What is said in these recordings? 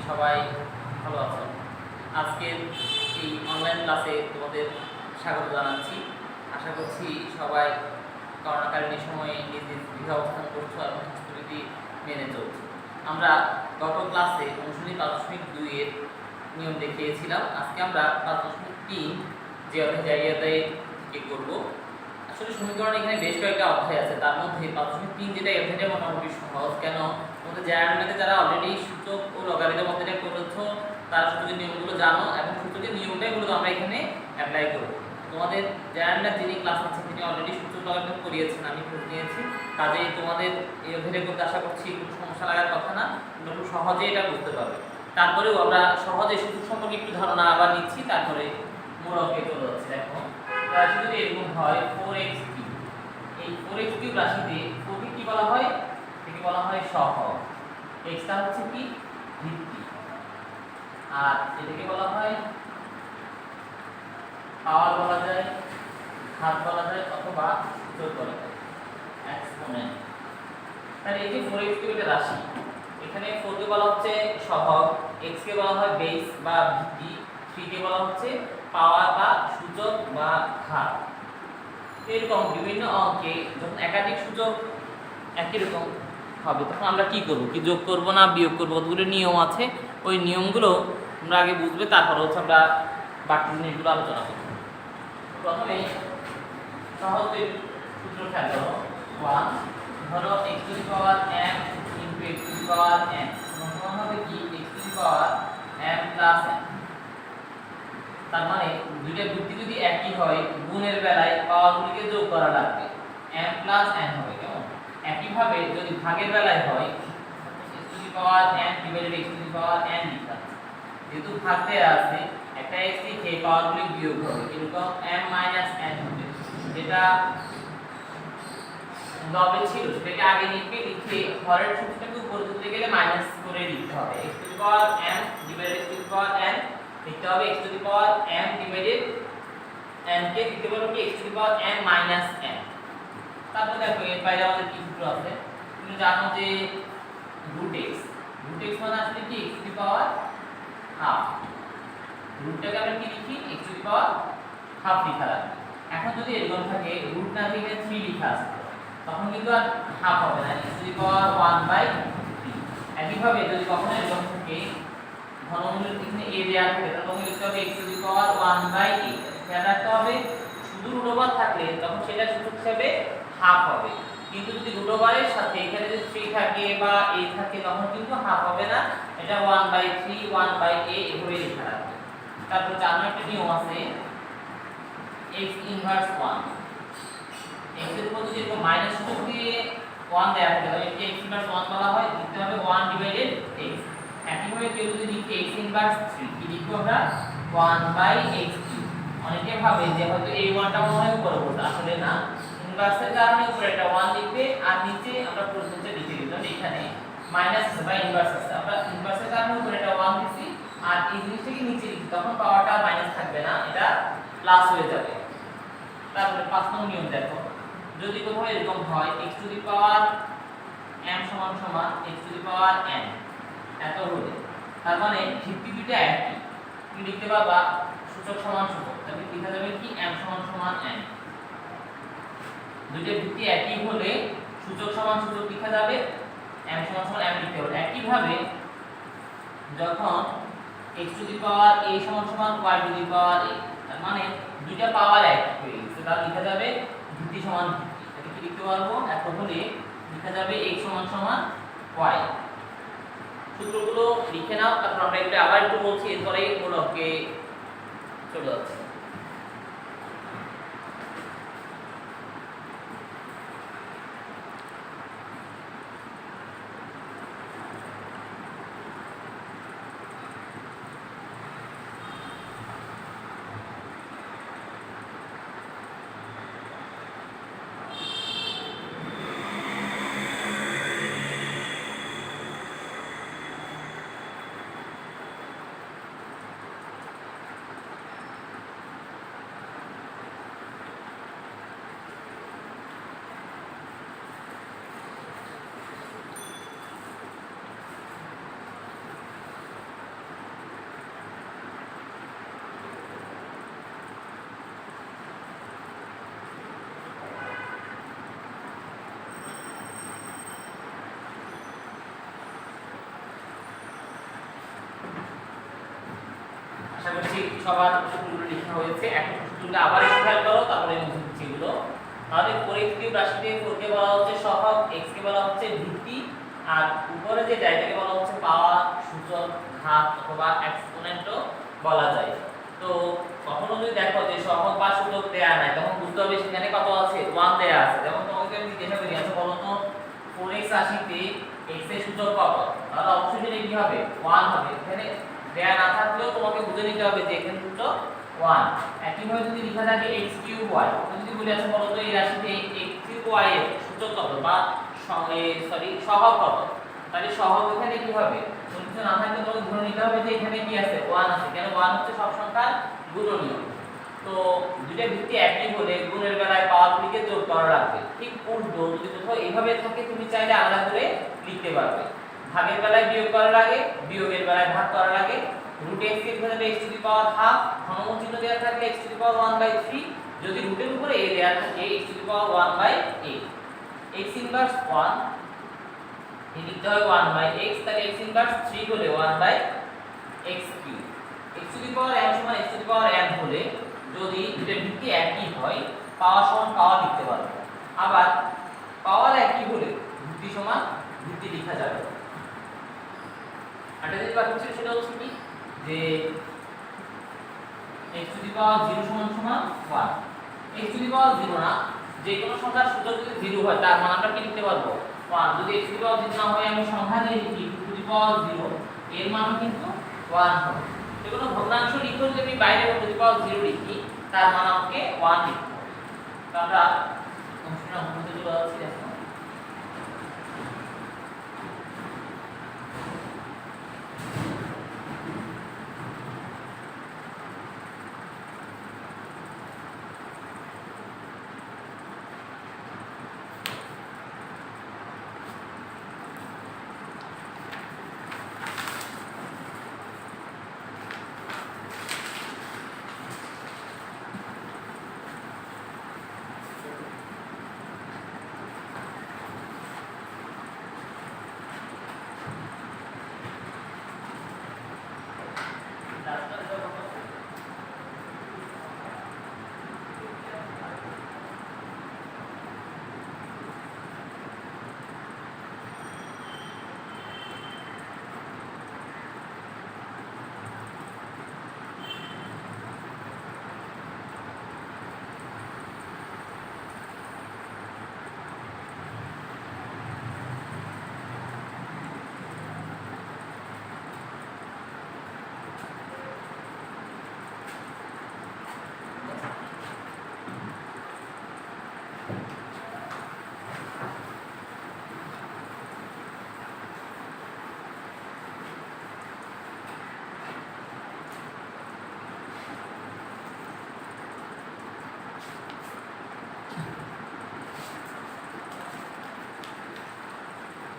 সবাই ভালো আছো। আজকের এই অনলাইন ক্লাসে তোমাদের স্বাগত জানাচ্ছি। আশা করছি সবাই করোনাকালীন সময়ে নিজ নিজ গৃহে অবস্থান করছো এবং স্বাস্থ্যবিধি মেনে চলছো। আমরা গত ক্লাসে অনুশীলনী 5.2 এর নিয়ম দেখিয়েছিলাম। আজকে আমরা 5.3 যে অধ্যায় থেকে করব। আসলে সমীকরণ এখানে বেশ কয়েকটা অধ্যায় আছে, তার মধ্যে 5.3 যেটা অধ্যায়টা মোটামুটি সহজ। কেন তোমাদের জেআরএমএতে যারা অলরেডি সূচক ও লগারিদম অধ্যায়টা করেছো তারা সূচকের নিয়মগুলো জানো এবং সূচকের নিয়মটাই মূলত আমরা এখানে অ্যাপ্লাই করব। তোমাদের জেআরএমএর যিনি ক্লাস আছে তিনি অলরেডি সূচক লগারিদম করিয়েছেন, আমি খোঁজ নিয়েছি। কাজেই তোমাদের এই অধ্যায়টা করতে আশা করছি কোনো সমস্যা লাগার কথা না, তোমরা খুব সহজে এটা বুঝতে পারবে। তারপরেও আমরা সহজে সূচক সম্পর্কে একটু ধারণা আবার নিচ্ছি, তারপরে মূল অঙ্কে চলে যাচ্ছি। দেখো রাশি যদি এরকম হয় 4x3, এই 4x3 রাশিতে 4 কে কি বলা হয়? একে বলা হয় সহগ। x টা হচ্ছে কি ভিত্তি, আর এটাকে বলা হয় পাওয়ার বলা যায়, ঘাত বলা যায়, অথবা সূচক বলা যায়, এক্সপোনেন্ট। তাহলে এই যে 4x3 এটা রাশি, এখানে 4 কে বলা হচ্ছে সহগ, x কে বলা হয় বেস বা ভিত্তি, 3 কে বলা হচ্ছে পাওয়ার বা সূচক বা ঘাত। এরকম বিভিন্ন অঙ্কে যখন একাধিক সূচক একই রকম হবে তখন আমরা কি করব? কি যোগ করব না বিয়োগ করব? কতগুলো নিয়ম আছে, ওই নিয়মগুলো আমরা আগে বুঝবে, তারপর হচ্ছে আমরা বাকি জিনিসগুলো আলোচনা করব। প্রথমে সহজ সূত্র খেয়াল করো। 1 ধরো x to the power m into x to the power n সমান হবে কি x to the power m plus n। তার মানে দুইটা ভিত্তি যদি একই হয় গুণের বেলায় পাওয়ারগুলোকে যোগ করা লাগবে, m প্লাস n হবে। কেমন? একইভাবে যদি ভাগের বেলায় হয় x to the power n divided x to the power n লিখা আছে, যেহেতু ভাগতে আছে একটা x লিখে পাওয়ারগুলো বিয়োগ হবে, এরকম m মাইনাস n হবে। যেটা লবে ছিল সেটাকে আগে লিখে হরের সূত্রটাকে উপরে তুলতে গেলে মাইনাস করে লিখতে হবে, x to the power m divided x to the power n লিখতে হবে, x to the power m divided n কে লিখতে পারবো কি x to the power m minus n। তারপর দেখো এর বাইরে আমাদের কি সূত্র আছে, তুমি জানো যে রুট x মানে আসলে কি x to the power half. রুটটাকে আমরা কি লিখি x to the power half লিখা লাগবে। এখন যদি এরকম থাকে রুট না থেকে 3 লিখা আছে তখন কিন্তু আর হাফ হবে না, x টু দি পাওয়ার 1/3। একইভাবে যদি কখনো এরকম থাকে ঘনমূলের এখানে a দেয়া থাকে তখন লিখতে হবে x টু দি পাওয়ার 1/8। খেয়াল রাখতে হবে শুধু রুট ওভার থাকলে তখন সেটা সূচক হিসেবে হাফ হবে, কিন্তু যদি রুট ওভারের সাথে এখানে যদি 3 থাকে বা a থাকে তখন কিন্তু হাফ হবে না, এটা 1/3 1/a এভাবে লেখা রাখবে। তারপর জানো একটা নিয়ম আছে x ইনভার্স 1, x এর উপর যদি এরকম মাইনাস সূচক দিয়ে 1 দেয়া থাকে তাহলে একে x ইনভার্স 1 বলা হয়, লিখতে হবে 1 ডিভাইডেড x। একইভাবে কেউ যদি লিখে x ইনভার্স 3 কি লিখবো আমরা 1/x3। অনেকে ভাবে যে হয়তো এই 1টা মনে হয় উপরে বলতে, আসলে না, ইনভার্সের কারণে উপরে একটা 1 লিখবে আর নিচে আমরা প্রথমে লিখে দিলাম এখানে মাইনাস আছে বা ইনভার্স আছে, আমরা ইনভার্সের কারণে উপরে একটা 1 দিছি আর এই জিনিসটাকে নিচে লিখি তখন পাওয়ারটা মাইনাস থাকবে না, এটা প্লাস হয়ে যাবে। তারপরে 5 নং নিয়ম দেখো, যদি কোথাও এরকম হয় x to the power m সমান সমান x to the power n এত হলে, তার মানে ভিত্তি দুটো একই, তুমি লিখতে পারবা সূচক সমান সূচক, তাহলে লেখা যাবে কি m সমান সমান n। দুটো ভিত্তি একই হলে সূচক সমান সূচক লেখা যাবে, m সমান সমান m লিখতে হবে। একইভাবে যখন x to the power a সমান সমান y two the power a, তার মানে দুইটা পাওয়ার এক হয়ে গেছে, তাহলে লেখা যাবে ভিত্তি সমান ভিত্তি। এটা কি লিখতে পারবো? এত হলে লেখা যাবে x সমান সমান y। সূত্রগুলো লিখে নাও, তারপর আমরা এটা আবার একটু বলছি, এরপরে মূল অঙ্কে চলে যাচ্ছে। করছি সবার সূত্রগুলো লেখা হয়েছে। এখন সূত্রগুলো আবার একটু খেয়াল করো, তারপরে মুছে দিচ্ছি এগুলো। তাহলে 4x কিউব রাশিতে 4 কে বলা হচ্ছে সহগ, x কে বলা হচ্ছে ভিত্তি, আর উপরে যে জায়গাকে বলা হচ্ছে পাওয়া, সূচক, ঘাত অথবা এক্সপোনেন্টও বলা যায়। তো কখনো যদি দেখো যে সহগ বা সূচক দেয়া নাই, তখন বুঝতে হবে সেখানে কত আছে, 1 দেয়া আছে। যেমন তোমাকে আমি জিজ্ঞাসা করি আচ্ছা বলো তো 4x রাশিতে x এর সূচক কত, তাহলে অবশ্যই সেটা কি হবে, 1 হবে। এখানে দেয়া না থাকলেও তোমাকে বুঝে নিতে হবে যে এখানে সূচক 1। একইভাবে যদি লেখা থাকে x কিউব y, যদি বলি আচ্ছা বলো তো এই রাশিতে x কিউব y এর সূচক কত বা সহগ কত, তাহলে সহগ এখানে কি হবে, কোনো কিছু না থাকলে তোমাকে ধরে নিতে হবে যে এখানে কি আছে, 1 আছে। কেন 1 হচ্ছে সব সংখ্যার গুণনীয়ক। তো দুইটা ভিত্তি একই হলে গুণের বেলায় পাওয়ারগুলিকে যোগ করা লাগবে। ঠিক উল্টো যদি কোথাও এইভাবে থাকে তুমি চাইলে আলাদা করে লিখতে পারবে। ভাগের বেলায় বিয়োগ করার আগে, বিয়োগের বেলায় ভাগ করার আগে রুট x এর ক্ষেত্রে x to the power half, ঘনমূল চিহ্ন দেওয়া থাকলে x টু দি পাওয়ার 1/3, যদি রুটের উপরে a দেওয়া থাকে x to the power 1/8। x inverse 1 এই লিখতে হয় 1/x, তাহলে x ইনভার্স 3 হলে 1/x cube. x to the power n সমান x to the power n হলে যদি দুটো ভিত্তি একই হয় পাওয়ার সমান পাওয়ার লিখতে পারবে। আবার পাওয়ার একই হলে ভিত্তি সমান ভিত্তি লেখা যাবে। আরেকটা যে ব্যাপার হচ্ছে সেটা হচ্ছে কি যে x টু দি পাওয়ার 0 সমান সমান 1। x টু দি পাওয়ার 0 না, যে কোনো সংখ্যার সূচক যদি 0 হয় তার মান আমরা কি লিখতে পারবো, 1। যদি x টু দি পাওয়ার 0 না হয় আমি সংখ্যা দিয়ে লিখি 2 টু দি পাওয়ার 0, এর মানও কিন্তু 1 হবে। যে কোনো ভগ্নাংশ লিখলে যদি আমি বাইরে 2 টু দি পাওয়ার 0 লিখি তার মান আমাকে 1 লিখতে হবে। তো আমরা অংশটা অঙ্কতে চলে যাচ্ছি। দেখো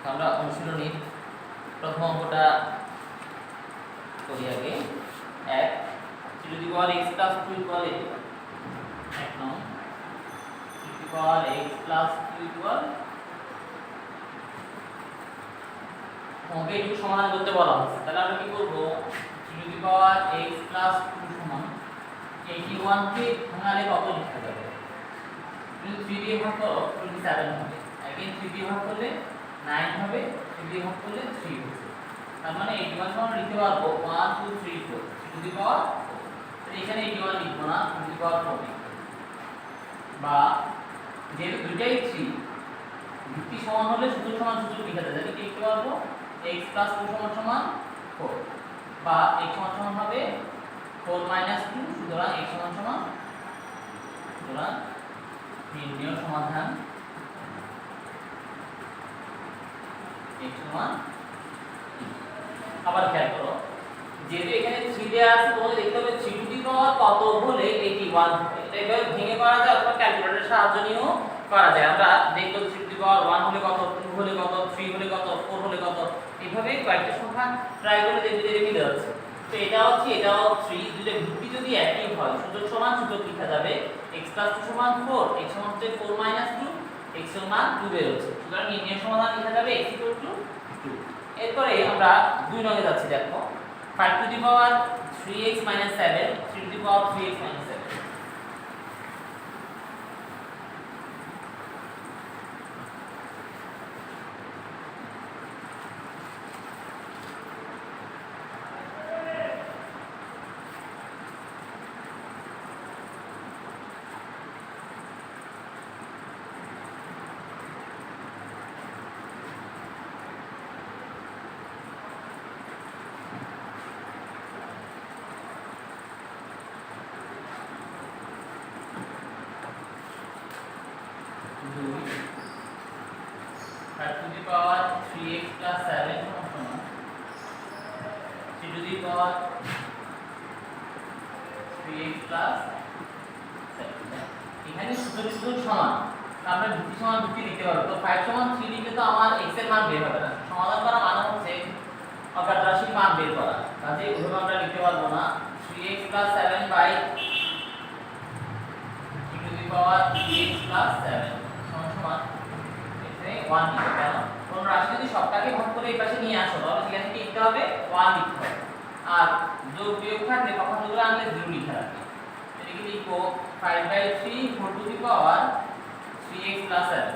আমরা অনুশীলনীর প্রথম অঙ্কটা করি আগে। 1 two the power x plus 2 equal 1 নং two the power x plus 2 equal ওকে একটু সমাধান করতে বলা হচ্ছে। তাহলে আমরা কি করব, two the power x plus 2 সমান 81 কে ভাঙালে কত লিখা যাবে, যদি 3 দিয়ে ভাগ করো 27 হবে। अगेन 3 দিয়ে ভাগ করলে 9 হবে, 3 দিয়ে ভাগ করলে 3 হবে। তার মানে 81 সমান লিখতে পারবো 1 2 3 4 টু দি পাওয়ার 4। তাহলে এখানে 81 লিখবো না, টু দি পাওয়ার 4 লিখবো। বা যেহেতু দুইটাই 3, ভিত্তি সমান হলে সূচক সমান সূচক লিখতে যাবে, কি লিখতে পারবো x 2 সমান সমান 4 বা x সমান সমান হবে 4 2, সুতরাং x সমান সমান, সুতরাং নির্ণয় সমাধান x সমান। আবার খেয়াল করো যেহেতু এখানে 3 দেয়া আছে তাহলে দেখতে হবে 3 টু দি পাওয়ার কত হলে 81 হবে। এটা এভাবে ভেঙে করা যায় অথবা ক্যালকুলেটরের সাহায্য নিয়েও করা যায়। আমরা দেখব 3 টু দি পাওয়ার 1 হলে কত, 2 হলে কত, 3 হলে কত, 4 হলে কত, এইভাবে কয়েকটা সংখ্যা ট্রাই করে দেখতে দেখতে মিলে যাচ্ছে। তো এটা হচ্ছে, এটাও 3, দুটো ভিত্তি যদি একই হয় সূচক সমান সূচক লেখা যাবে। x 2 সমান 4, x সমান হচ্ছে 4 2, x সমান 2 বের হচ্ছে। সুতরাং নির্ণয় সমাধান লেখা যাবে x 2। এরপরে আমরা 2 নঙ্গে যাচ্ছি। দেখো 5 two the power 3x minus 7, 3 to the power 3x minus 7. To the power 3x plus 7 সমান 3 to the power 3x plus 7 এখানে সূত্র সমান আমরা দুটি সমান দুটি লিখতে পারবো তো 5 সমান 3 লিখলে তো আমার x এর মান বের হবে না সমাধান করা মানে হচ্ছে অজ্ঞাত রাশির মান বের করা কাজে ওভাবে আমরা লিখতে পারবো না 3x plus 7 by 3 to the power 3x plus 7 সমান 1 লিখতে কেন কোন রাশি যদি সবটাকে ভাগ করে এই পাশে নিয়ে আসো তাহলে সেখানে কি লিখতে হবে 1 লিখতে হবে আর যোগ বিয়োগ থাকলে পক্ষান্তরগুলো আনলে 0 লিখে রাখবে এটাকে লিখবো 5/3 4 to the power 3x plus 7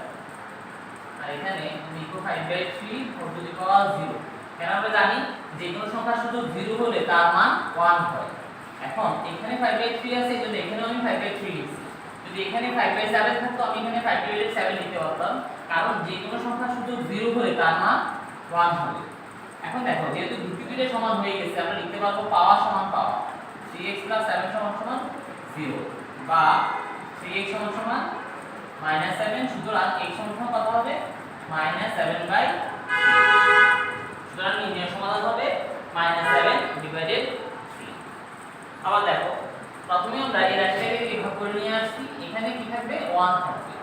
আর এখানে লিখবো 5/3 4 to the power 0 কেন আমরা জানি যে কোনো সংখ্যা শুধু 0 হলে তার মান 1 হয় এখন এখানে 5/3 আছে এজন্য এখানেও আমি 5/3 লিখছি যদি এখানে 5/7 থাকতো আমি এখানে 5/7 লিখতে পারতাম কারণ যে কোনো সংখ্যা শুধু 0 হলে তার মান 1 হবে এখন দেখো যেহেতু দুটি সমান হয়ে গেছে আমরা লিখতে পারবো পাওয়ার সমান পাওয়ার 3x 7 সমান 0 বা 3x সমান -7 সুতরাং x সমান কত হবে -7/3 সুতরাং নির্ণয় সমাধান হবে -7/3 আবার দেখো প্রথমে আমরা এই রাশিটাকে বিভাগ করে নিয়ে আসছি এখানে কি থাকবে 1 থাকবে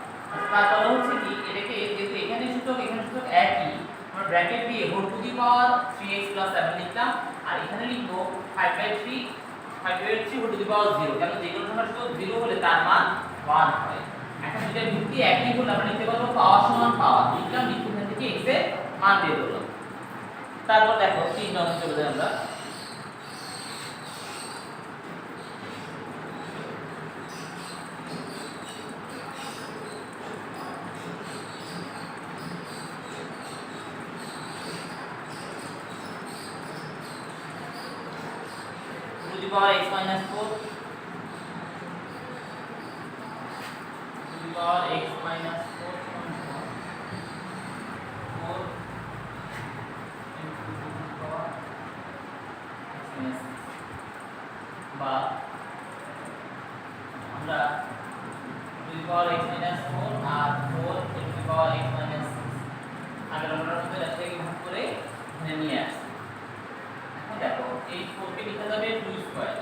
তারপরে হচ্ছে কি এটাকে যেহেতু এখানে সূচক একই আমরা ব্র্যাকেট দিয়ে whole to the power 3x 7 লিখলাম আর এখানে লিখবো 5/3 হোল টু দি পাওয়ার 0 কারণ যে কোনো সংখ্যার সূচক 0 হলে তার মান 1 হয় এখন যদি ভিত্তি একই হলে আমরা লিখতে পারবো পাওয়ার সমান পাওয়ার লিখলাম এখান থেকে x এর মান দিয়ে দিলাম তারপর দেখো 3 নম্বর চলে যাই আমরা power x minus 4 to the power x minus 4 4 into the power x minus 6 বা আমরা to the power x minus 4 R 4 into the power x minus 6 আগের আমরা মধ্যে রাশিটাকে ভাগ করে এখানে নিয়ে আসছি এখন দেখো এই 4 কে লেখা যাবে 2 square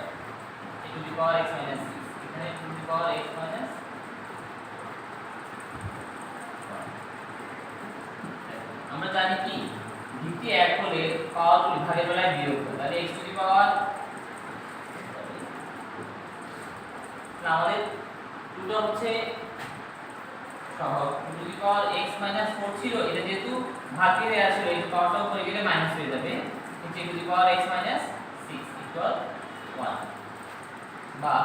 to the power x minus 6 এখানে to the power x minus আমরা জানি কি ভিত্তি এক হলে পাওয়ার গুলি ভাগের বেলায় বিয়োগ হয় তাহলে x to the power আমাদের 2 টা হচ্ছে সহগ to the power x minus 4 ছিল এটা যেহেতু ভাগে হয়ে আসলে এই পাওয়ারটা উপরে গেলে মাইনাস হয়ে যাবে হচ্ছে to the power x minus 6 equal 1 বা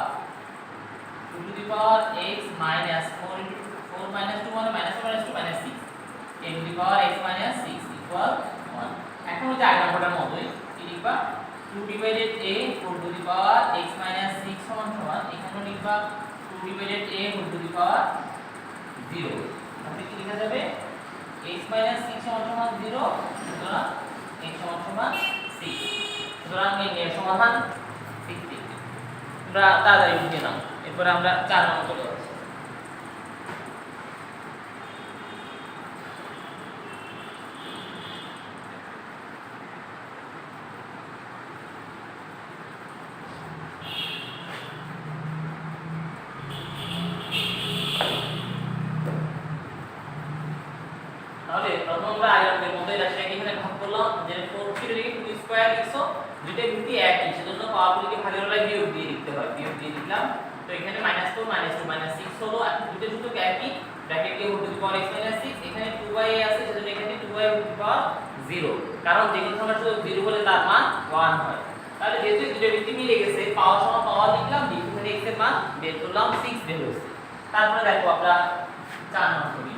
2 to the power x minus 4 into 4 minus 2 মানে minus 4 minus 2 minus 6 a to the power x minus 6 equal 1 এখন হচ্ছে আগে নাম্বারটার মতোই কি লিখবা 2 divided a 4 to the power x minus 6 সমান সমান এখানে লিখবা 2 divided a whole to the power 0 তাহলে কি লেখা যাবে x minus 6 সমান সমান 0 সুতরাং x সমান সমান 6 সুতরাং এই সমাধান 6 আমরা তাড়াতাড়ি বুঝে নাও এরপর আমরা 4 নম্বর চলে যাচ্ছি তাহলে প্রথম আমরা আগের মতোই রাশিটাকে এখানে ভাগ করলাম যে 4 ছিল লিখে 2 স্কয়ার লিখছো দুইটা ভিত্তি একই সেজন্য পাওয়ারগুলোকে ভাগের বেলায় বিয়োগ দিয়ে লিখতে হয় বিয়োগ দিয়ে লিখলাম তো এখানে -4 -2 -6 হলো আর দুটো সূত্র একই ব্র্যাকেট দিয়ে whole to the power x - 6 এখানে 2y আছে সেজন্য এখানে 2y হোল টু দি পাওয়ার 0 কারণ যে কোনো সংখ্যা শুধু 0 হলে তার মান 1 হয় তাহলে যেহেতু দুটো ভিত্তি মিলে গেছে, পাওয়ার সমান পাওয়ার লিখলাম, ডিফারেন্স x এর মান বের করলাম 6 বের হয়েছে। তারপরে দেখো আমরা 4 নম্বর করি।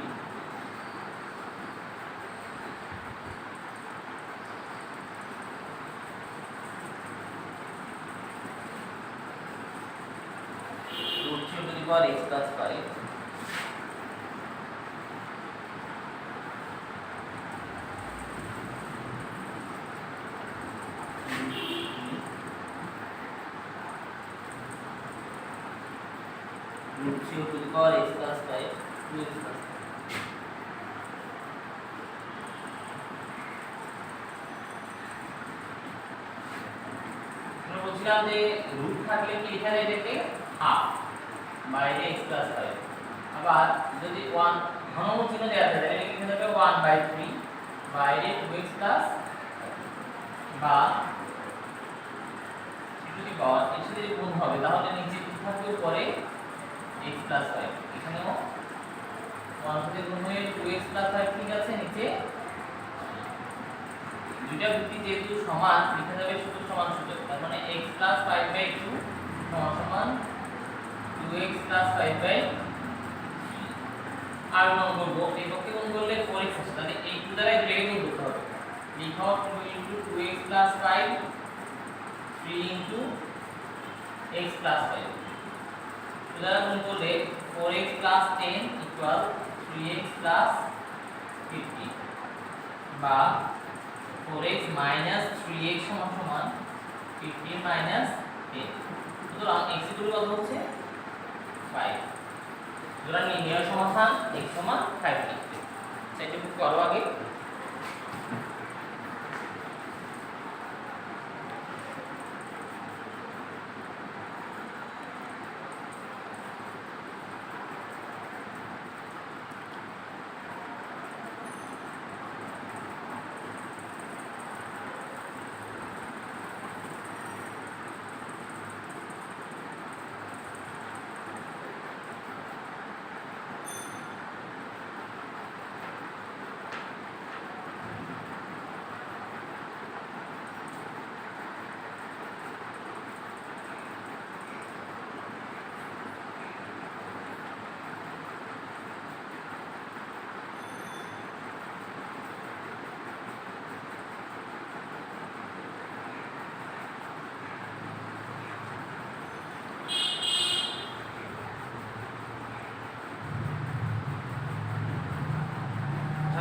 x plus 5 root 3 to the power x plus 5 2x plus 5। আমরা বলছিলাম যে রুট থাকলে কি লেখা যায় এটাকে হাফ বাইরে x plus 5। আবার যদি 1 ঘনমূল চিহ্ন দেওয়া থাকে তাহলে লিখে দেবে 1/3 বাইরে 2x plus বা টু দি পাওয়ার এর সাথে গুণ হবে, তাহলে নিচে কি থাকবে উপরে x plus 5। এখানেও 1 সাথে গুণ হয়ে 2x plus 5 ঠিক আছে, নিচে দুইটা ভিত্তি যেহেতু সমান লিখে যাবে সূত্র সমান সূচক, তার মানে x plus 5/2 সমান 2x plus 5/3। আর গুণ করব, এই পক্ষে গুণ করলে 4x আসে, তাহলে এই 2 দ্বারা এটাকে গুণ করতে হবে। লিখো 2 * 2x plus 5 3 * x plus 5। দ্বারা গুণ করলে 4x plus 10 equal 3x plus 50 বা 4x minus 3x সমান সমান 15 minus 10। সুতরাং x এর কত হচ্ছে 5। সুতরাং নির্ণয় সমাধান x সমান 5 লিখতে। সেটা একটু করো আগে।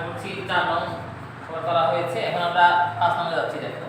করছি 4 নং কভার করা হয়েছে। এখন আমরা 5 নম্বরে যাচ্ছি। দেখো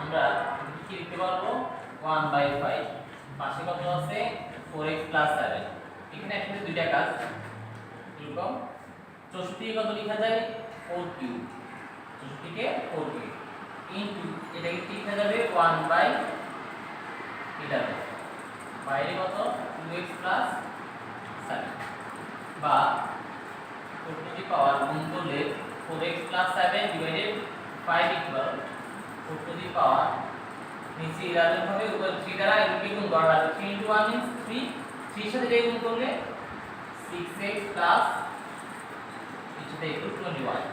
আমরা কি লিখতে পারবো 1/5 পাশে কত আছে 4x plus 7। এখানে একসাথে দুইটা কাজ এরকম 64 কত লেখা যায় 4 কিউব, 64 কে 4 কিউব ইনটু এটাকে কি লেখা যাবে 1/11 বাইরে কত 2x plus 7 বা 4 টু দি পাওয়ার গুণ করলে 4x plus 7 divided 5 equal 4 to the power নিচে 11 হবে, উপর 3 দ্বারা এটাকে গুণ করা হবে। 3 into 1 means 3, 3 সাথে এটাকে গুণ করলে 6x plus এটাতে equal 21।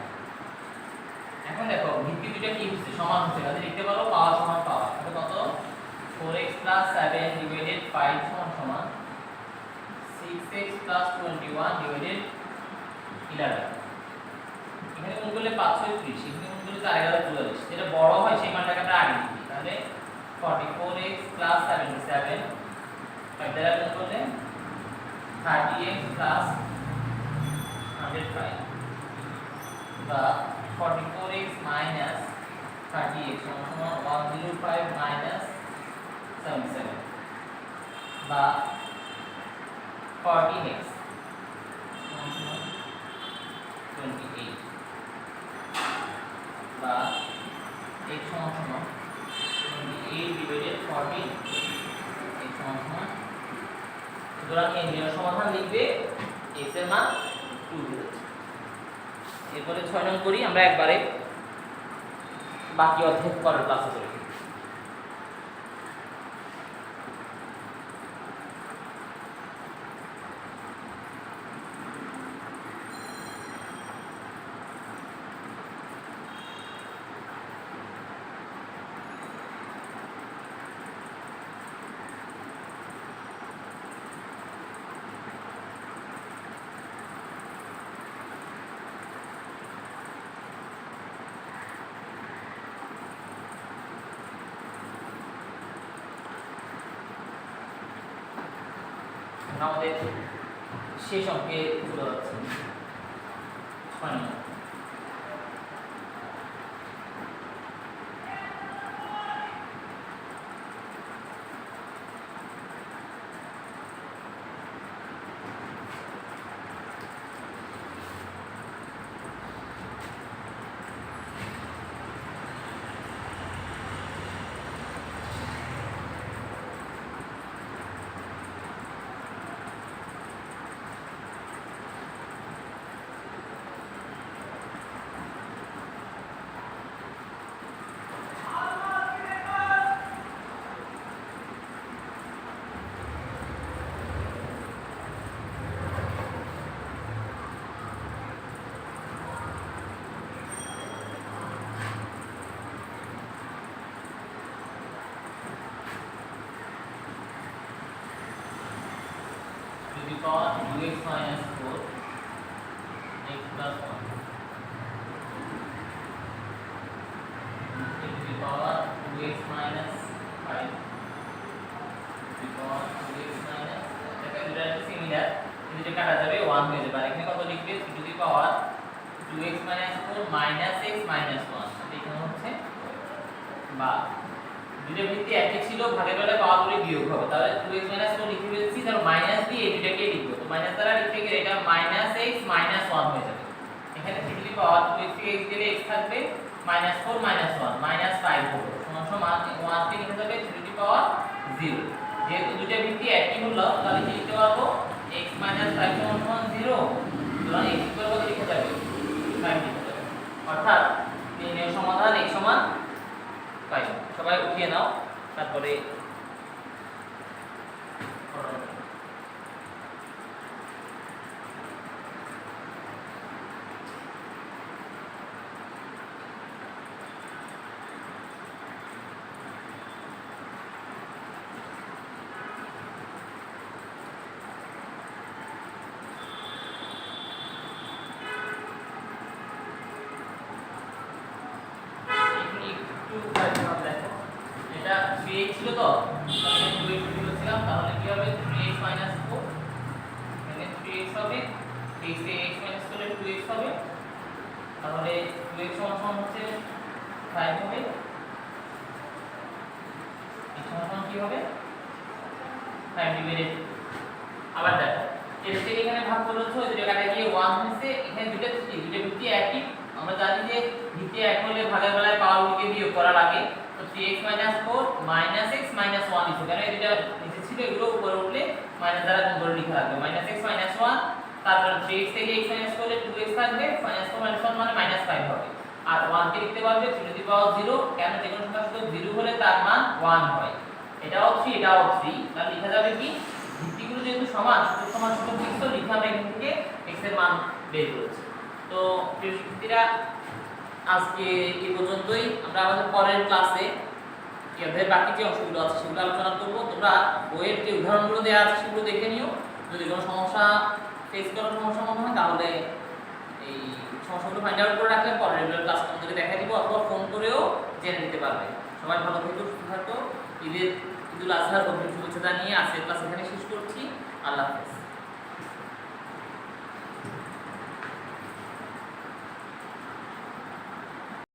এখন দেখো ভিত্তি দুটো কি হচ্ছে সমান হচ্ছে, তাহলে লিখতে পারো পাওয়ার সমান পাওয়ার। তাহলে কত 4x plus 7 divided 5 সমান 6x plus 21 divided 11। এখানে গুণ করলে 5 6 30, এখানে গুণ করলে 4 11 44, যেটা বড় হয় সেই মানটাকে আমরা আগে লিখি। তাহলে 44x plus 77 5 দ্বারা গুণ করলে 30x plus 100 105 বা 44x minus 30x সমান 105 minus 77 বা 14x সমান 28 বা x সমান 28 divided 14 x সমান সুতরাং এই নির্ণয় সমাধান লিখবে x এর মান 2 দিয়েছে। এরপরে 6 নং করি আমরা একবারে বাকি অধ্যায় পরের ক্লাসে করি। আমাদের শেষ অঙ্কে চলে যাচ্ছে 6 নম্বর। Power 2x minus 4 x plus 1 to the power 2x minus 5 to the power 2x minus এটা দুটো সিমিলার কিন্তু এটা কাটা যাবে 1 হয়ে যাবে আর এখানে কত লিখবে to the power 2x minus 4 minus x minus 1 এখানে হচ্ছে বা দুটো ভিত্তি একই ছিল ভাগের বেলায় পাওয়ারগুলো বিয়োগ হবে তাহলে 2x 4 লিখে ফেলছি তার মাইনাস দিয়ে এই দুটোকে লিখব তো মাইনাস দ্বারা লিখতে গেলে এটা -x 1 হয়ে যাবে এখানে টু দি পাওয়ার 2x থেকে x দিলে x থাকবে -4 -1 -5 হবে সমান সমান 1 কে লিখে যাবে টু দি পাওয়ার 0 যেহেতু দুটো ভিত্তি একই হলো তাহলে কি লিখতে পারবো x 5 সমান 0 সুতরাং x এর কত লিখে যাবে 5 লিখে যাবে অর্থাৎ নির্ণয় সমাধান x সমান 5 সবাই উঠিয়ে নাও তারপরে এটা 3x ছিল তো তাহলে 2x বলেছিলাম তাহলে কি হবে 3x 4 এখানে 3x হবে x এ x করলে 2x হবে তাহলে 2x সমান হচ্ছে 5 হবে x সমান কি হবে 5 ডিভাইডেড আবার দেখো এর থেকে এখানে ভাগ করেছো ওই জায়গাটা গিয়ে 1 হইছে এখানে দুটো ভিত্তি একই আমরা জানি যে ভিত্তি এক হলে ভাগের বেলায় পাওয়ারগুলোকে বিয়োগ করা লাগে তো 3x 4 x 1 লিখো কারণ এই দুটো নিচে ছিল এগুলো উপরে উঠলে মাইনাস দ্বারা গুণ করে লিখা লাগবে -x 1 তারপর 3x থেকে x মাইনাস করলে 2x থাকবে -4 1 মানে -5 হবে আর 1 কে লিখতে পারবে 3 টু দি পাওয়ার 0 কেন যে কোনো সংখ্যা শুধু 0 হলে তার মান 1 হয় এটাও 3 এটাও 3 তাহলে লেখা যাবে কি ভিত্তিগুলো যেহেতু সমান সূচক লিখছো লিখে আমরা এখান থেকে x এর মান বের করেছি তো প্রিয় শিক্ষার্থীরা আজকে এই পর্যন্তই আমরা আমাদের পরের ক্লাসে এর বাকি যে অংশগুলো আছে সেগুলো আলোচনা করব তোমরা বইয়ের যে উদাহরণগুলো দেওয়া আছে সেগুলো দেখে নিও যদি কোনো সমস্যা ফেস করার সমস্যা মনে হয় তাহলে এই সমস্যাগুলো ফাইন্ড আউট করে রাখলে পরের রেগুলার ক্লাস তোমাদেরকে দেখাই দিব অথবা ফোন করেও জেনে নিতে পারবে সবাই ভালো থেকো সুস্থ থাকো ঈদুল আজহার অগ্রিম শুভেচ্ছা জানিয়ে আজকের ক্লাস এখানে শেষ করছি আল্লাহ হাফেজ।